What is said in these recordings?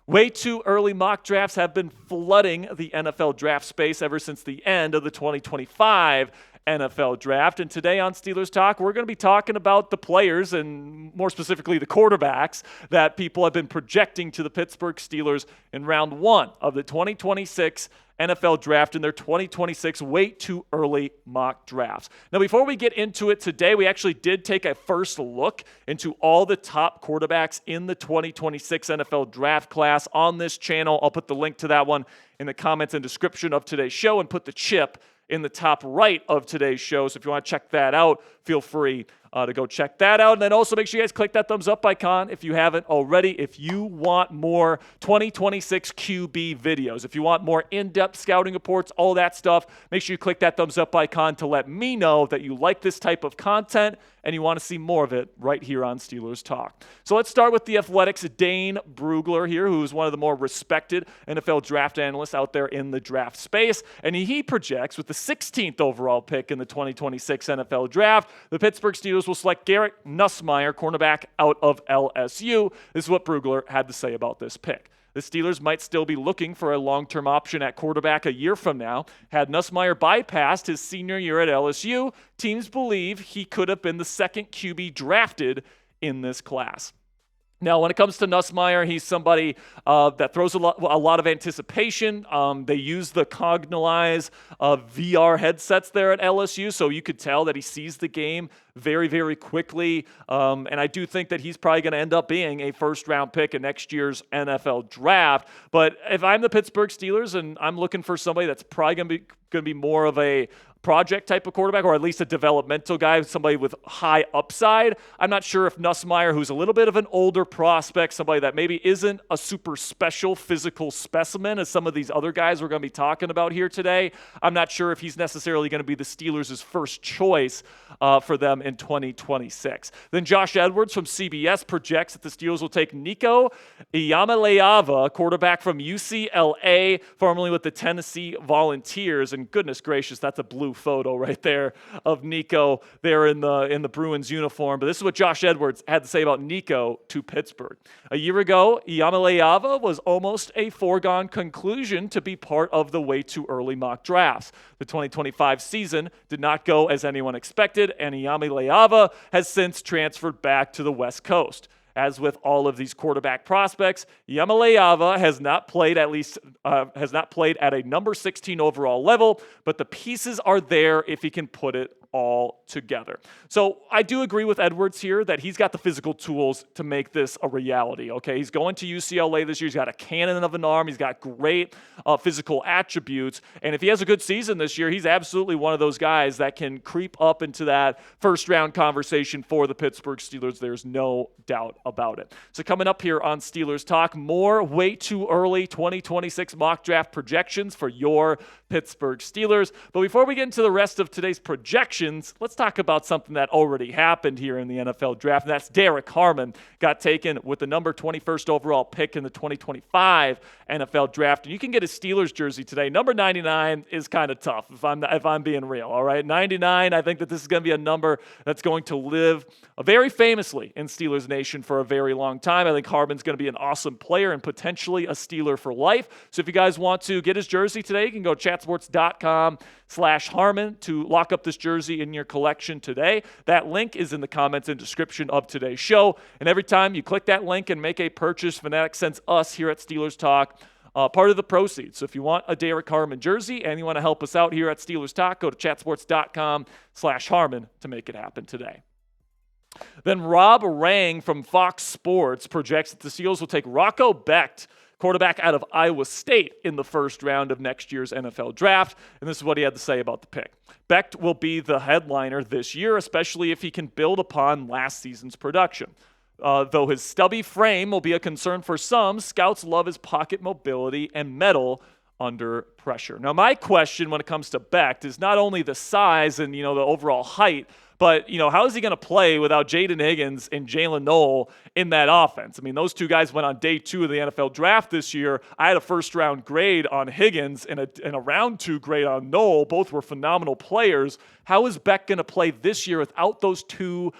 Way too early mock drafts have been flooding the NFL draft space ever since the end of the 2025 NFL draft. And today on Steelers Talk, we're going to be talking about the players and more specifically the quarterbacks that people have been projecting to the Pittsburgh Steelers in round one of the 2026 NFL draft in their 2026 way too early mock drafts. Now, before we get into it today, we actually did take a first look into all the top quarterbacks in the 2026 NFL draft class on this channel. I'll put the link to that one in the comments and description of today's show and put the chip in the top right of today's show. So if you want to check that out, feel free to go check that out. And then also make sure you guys click that thumbs up icon if you haven't already. If you want more 2026 QB videos, if you want more in-depth scouting reports, all that stuff, make sure you click that thumbs up icon to let me know that you like this type of content and you want to see more of it right here on Steelers Talk. So let's start with the Athletics' Dane Brugler here, who is one of the more respected NFL draft analysts out there in the draft space. And he projects with the 16th overall pick in the 2026 NFL draft, the Pittsburgh Steelers will select Garrett Nussmeier, cornerback out of LSU. This is what Brugler had to say about this pick. The Steelers might still be looking for a long-term option at quarterback a year from now. Had Nussmeier bypassed his senior year at LSU, teams believe he could have been the second QB drafted in this class. Now, when it comes to Nussmeier, he's somebody that throws a lot of anticipation. They use the Cognize VR headsets there at LSU, so you could tell that he sees the game very, very quickly. And I do think that he's probably going to end up being a first-round pick in next year's NFL draft. But if I'm the Pittsburgh Steelers and I'm looking for somebody that's probably going to be more of a project type of quarterback, or at least a developmental guy, somebody with high upside, I'm not sure if Nussmeier, who's a little bit of an older prospect, somebody that maybe isn't a super special physical specimen as some of these other guys we're going to be talking about here today, I'm not sure if he's necessarily going to be the Steelers' first choice for them in 2026. Then Josh Edwards from CBS projects that the Steelers will take Nico Iamaleava, quarterback from UCLA, formerly with the Tennessee Volunteers, and goodness gracious, that's a blue photo right there of Nico there in the Bruins uniform. But this is what Josh Edwards had to say about Nico to Pittsburgh. A year ago, Iamaleava was almost a foregone conclusion to be part of the way too early mock drafts. The 2025 season did not go as anyone expected, and Iamaleava has since transferred back to the West Coast. As with all of these quarterback prospects, Iamaleava has not played at a number 16 overall level, but the pieces are there if he can put it all together. So I do agree with Edwards here that he's got the physical tools to make this a reality. Okay, he's going to UCLA this year. He's got a cannon of an arm. He's got great physical attributes, and if he has a good season this year, he's absolutely one of those guys that can creep up into that first-round conversation for the Pittsburgh Steelers. There's no doubt about it. So coming up here on Steelers Talk, more way too early 2026 mock draft projections for your Pittsburgh Steelers. But before we get into the rest of today's projections, let's talk about something that already happened here in the NFL draft, and that's Derek Harmon got taken with the number 21st overall pick in the 2025 NFL draft. And you can get a Steelers jersey today. Number 99 is kind of tough if I'm being real, all right? 99, I think that this is going to be a number that's going to live very famously in Steelers Nation for a very long time. I think Harmon's going to be an awesome player and potentially a Steeler for life. So if you guys want to get his jersey today, you can go chatsports.com/Harmon to lock up this jersey in your collection today. That link is in the comments and description of today's show. And every time you click that link and make a purchase, Fanatic sends us here at Steelers Talk part of the proceeds. So if you want a Derek Harmon jersey and you want to help us out here at Steelers Talk, go to chatsports.com/Harmon to make it happen today. Then Rob Rang from Fox Sports projects that the Steelers will take Rocco Becht, quarterback out of Iowa State, in the first round of next year's NFL draft. And this is what he had to say about the pick. Becht will be the headliner this year, especially if he can build upon last season's production. Though his stubby frame will be a concern for some, scouts love his pocket mobility and mettle under pressure. Now, my question when it comes to Becht is not only the size and, the overall height, But, how is he going to play without Jaden Higgins and Jalen Noel in that offense? I mean, those two guys went on day 2 of the NFL draft this year. I had a first-round grade on Higgins and a round 2 grade on Noel. Both were phenomenal players. How is Becht going to play this year without those two,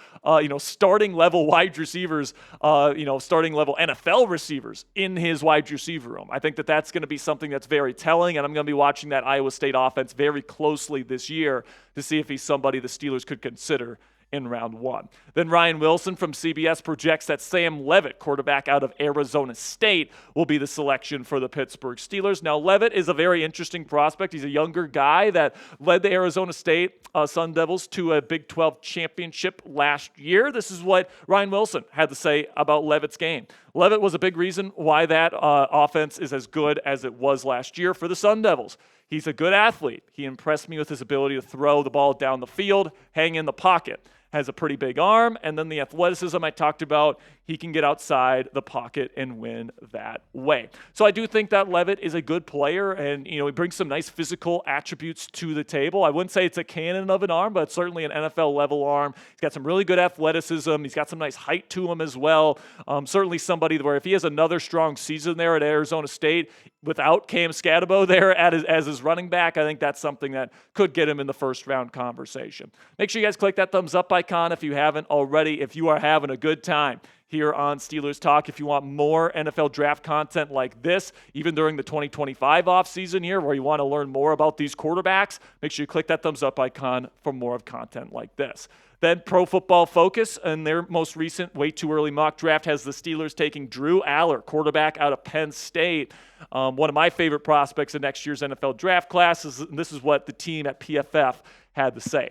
starting-level wide receivers, starting-level NFL receivers in his wide receiver room? I think that's going to be something that's very telling, and I'm going to be watching that Iowa State offense very closely this year to see if he's somebody the Steelers could consider in round 1. Then Ryan Wilson from CBS projects that Sam Leavitt, quarterback out of Arizona State, will be the selection for the Pittsburgh Steelers. Now, Leavitt is a very interesting prospect. He's a younger guy that led the Arizona State Sun Devils to a Big 12 championship last year. This is what Ryan Wilson had to say about Leavitt's game. Leavitt was a big reason why that offense is as good as it was last year for the Sun Devils. He's a good athlete. He impressed me with his ability to throw the ball down the field, hang in the pocket. Has a pretty big arm, and then the athleticism I talked about, he can get outside the pocket and win that way. So I do think that Leavitt is a good player, and he brings some nice physical attributes to the table. I wouldn't say it's a cannon of an arm, but it's certainly an NFL-level arm. He's got some really good athleticism. He's got some nice height to him as well. Certainly somebody where if he has another strong season there at Arizona State without Cam Scatabo there as his running back, I think that's something that could get him in the first-round conversation. Make sure you guys click that thumbs up icon if you haven't already. If you are having a good time here on Steelers Talk, if you want more NFL draft content like this, even during the 2025 offseason here, where you want to learn more about these quarterbacks, make sure you click that thumbs up icon for more of content like this. Then Pro Football Focus, in their most recent way too early mock draft, has the Steelers taking Drew Allar, quarterback out of Penn State. One of my favorite prospects in next year's NFL draft class, and this is what the team at PFF had to say.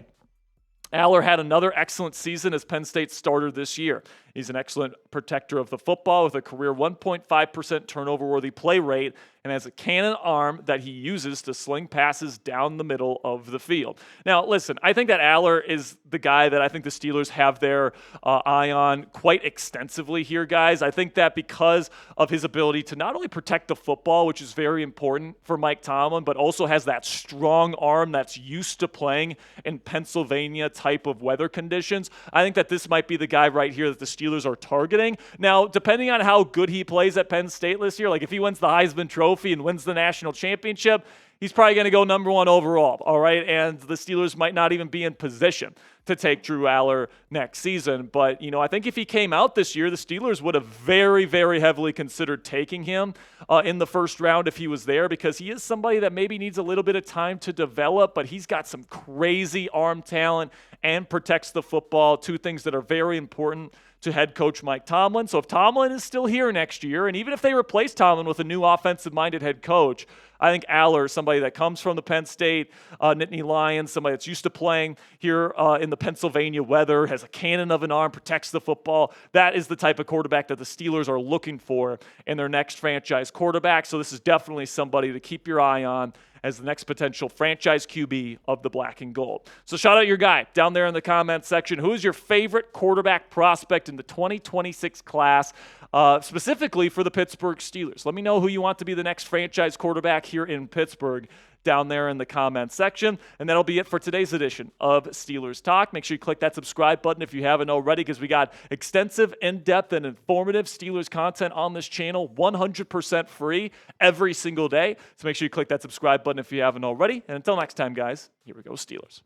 Allar had another excellent season as Penn State starter this year. He's an excellent protector of the football with a career 1.5% turnover-worthy play rate and has a cannon arm that he uses to sling passes down the middle of the field. Now, listen, I think that Allar is the guy that I think the Steelers have their eye on quite extensively here, guys. I think that because of his ability to not only protect the football, which is very important for Mike Tomlin, but also has that strong arm that's used to playing in Pennsylvania type of weather conditions. I think that this might be the guy right here that the Steelers are targeting. Now, depending on how good he plays at Penn State this year, like if he wins the Heisman Trophy and wins the national championship, he's probably going to go number 1 overall, all right? And the Steelers might not even be in position to take Drew Allar next season. But, I think if he came out this year, the Steelers would have very, very heavily considered taking him in the first round if he was there, because he is somebody that maybe needs a little bit of time to develop, but he's got some crazy arm talent and protects the football, two things that are very important to head coach Mike Tomlin. So if Tomlin is still here next year, and even if they replace Tomlin with a new offensive-minded head coach, I think Allar, somebody that comes from the Penn State Nittany Lions, somebody that's used to playing here in the Pennsylvania weather, has a cannon of an arm, protects the football. That is the type of quarterback that the Steelers are looking for in their next franchise quarterback. So this is definitely somebody to keep your eye on as the next potential franchise QB of the black and gold. So shout out your guy down there in the comments section. Who is your favorite quarterback prospect in the 2026 class, specifically for the Pittsburgh Steelers? Let me know who you want to be the next franchise quarterback here in Pittsburgh down there in the comments section. And that'll be it for today's edition of Steelers Talk. Make sure you click that subscribe button if you haven't already, because we got extensive, in-depth, and informative Steelers content on this channel, 100% free every single day. So make sure you click that subscribe button if you haven't already. And until next time, guys, here we go, Steelers.